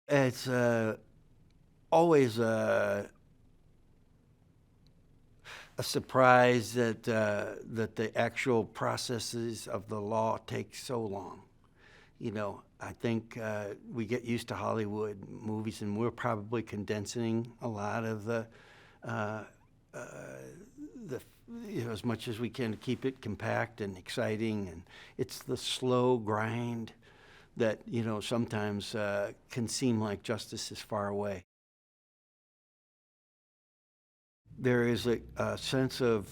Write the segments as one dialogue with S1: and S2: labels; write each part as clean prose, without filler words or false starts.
S1: It's always a surprise that the actual processes of the law take so long. I think we get used to Hollywood movies, and we're probably condensing a lot of uh, uh, the as much as we can to keep it compact and exciting. And it's the slow grind that sometimes can seem like justice is far away. There is a sense of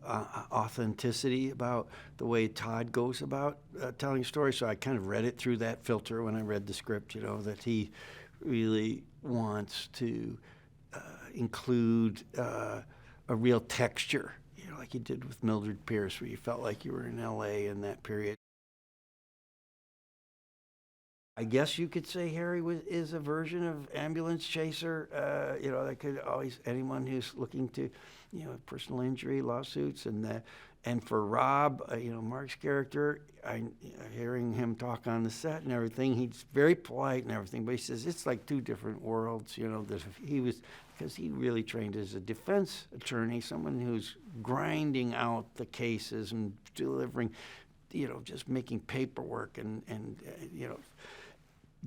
S1: authenticity about the way Todd goes about telling stories. So I kind of read it through that filter when I read the script, that he really wants to include a real texture, like he did with Mildred Pierce, where you felt like you were in L.A. in that period. I guess you could say Harry is a version of ambulance chaser. That could always, anyone who's looking to, personal injury lawsuits, and for Rob, Mark's character, hearing him talk on the set and everything, he's very polite and everything, but he says it's like two different worlds. That he was, because he really trained as a defense attorney, someone who's grinding out the cases and delivering, just making paperwork and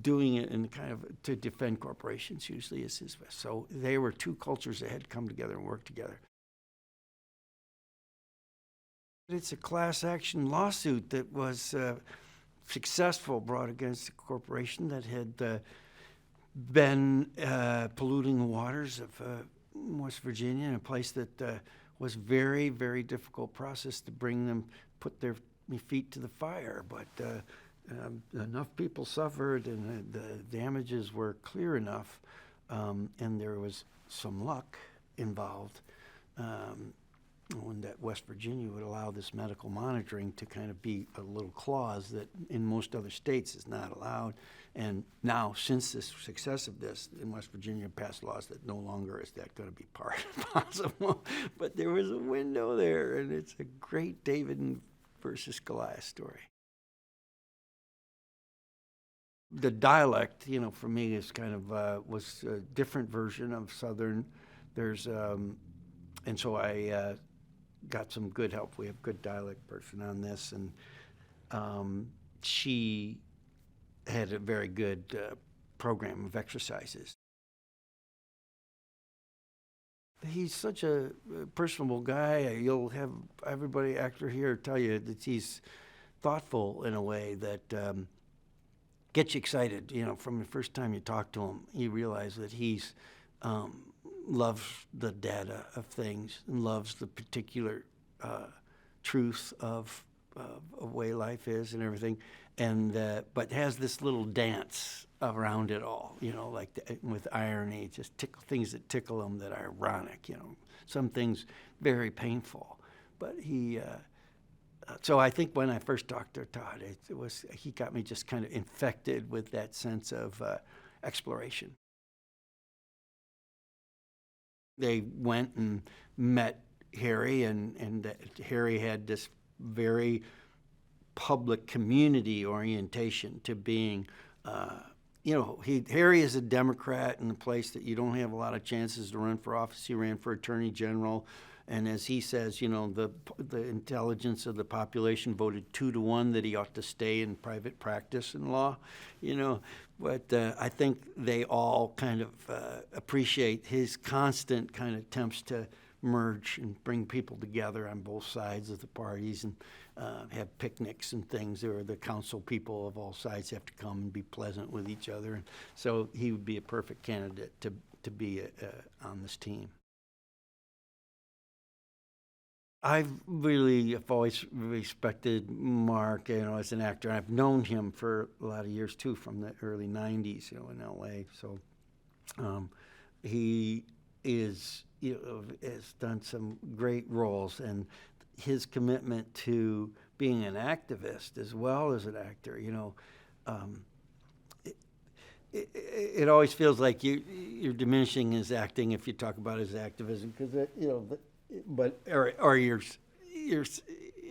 S1: doing it in kind of to defend corporations usually is his best. So they were two cultures that had to come together and work together. It's a class action lawsuit that was successful, brought against a corporation that had been polluting the waters of West Virginia, in a place that was very, very difficult process to bring them, put their feet to the fire. But enough people suffered, and the damages were clear enough, and there was some luck involved, when that West Virginia would allow this medical monitoring to kind of be a little clause that in most other states is not allowed. And now, since the success of this, in West Virginia passed laws that no longer is that going to be possible. But there was a window there, and it's a great David versus Goliath story. The dialect, for me, is kind of was a different version of Southern. There's and so I got some good help. We have a good dialect person on this, and she had a very good program of exercises. He's such a personable guy. You'll have everybody actor here tell you that he's thoughtful in a way that gets you excited. From the first time you talk to him, you realize that he's loves the data of things and loves the particular truth of way life is and everything, and but has this little dance around it all, with irony, just things that tickle him that are ironic, some things very painful. But he, so I think when I first talked to Todd, he got me just kind of infected with that sense of exploration. They went and met Harry, and Harry had this very public community orientation to being, Harry is a Democrat in a place that you don't have a lot of chances to run for office. He ran for Attorney General, and as he says, the intelligence of the population voted 2-1 that he ought to stay in private practice in law, But I think they all kind of appreciate his constant kind of attempts to merge and bring people together on both sides of the parties, and have picnics and things where the council people of all sides have to come and be pleasant with each other. And so he would be a perfect candidate to be on this team. I've always respected Mark, as an actor. I've known him for a lot of years too, from the early '90s, in L.A. So he has done some great roles, and his commitment to being an activist as well as an actor. It always feels like you're diminishing his acting if you talk about his activism, because but you're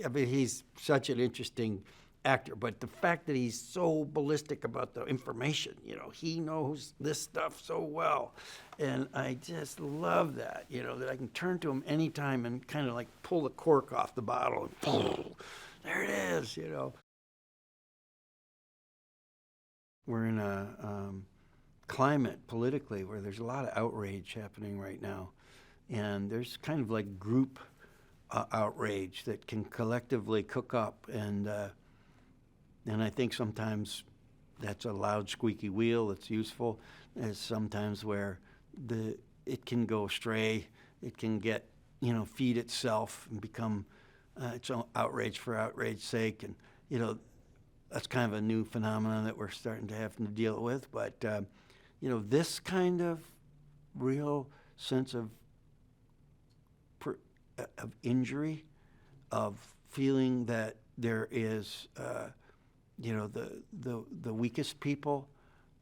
S1: I mean, he's such an interesting actor, but the fact that he's so ballistic about the information, he knows this stuff so well. And I just love that, that I can turn to him anytime and kind of like pull the cork off the bottle and there it is, We're in a climate politically where there's a lot of outrage happening right now. And there's kind of like group outrage that can collectively cook up. And I think sometimes that's a loud, squeaky wheel that's useful. There's sometimes where it can go astray. It can get, feed itself and become its own outrage for outrage's sake. And, that's kind of a new phenomenon that we're starting to have to deal with. But, this kind of real sense of injury, of feeling that there is, the weakest people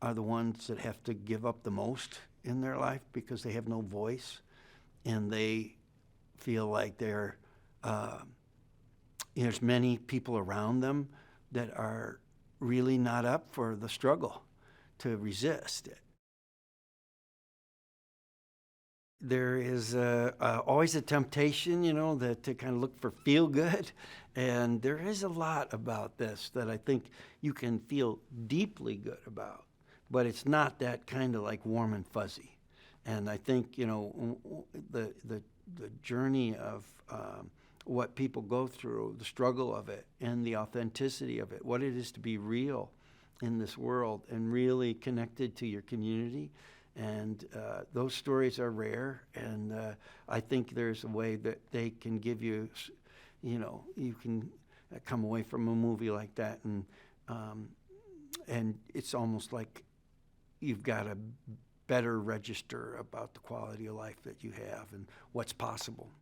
S1: are the ones that have to give up the most in their life because they have no voice, and they feel like they're, there's many people around them that are really not up for the struggle to resist it. There is always a temptation, to kind of look for feel good. And there is a lot about this that I think you can feel deeply good about, but it's not that kind of like warm and fuzzy. And I think, the journey of what people go through, the struggle of it, and the authenticity of it, what it is to be real in this world and really connected to your community. And those stories are rare, and I think there's a way that they can give you, you can come away from a movie like that, and it's almost like you've got a better register about the quality of life that you have and what's possible.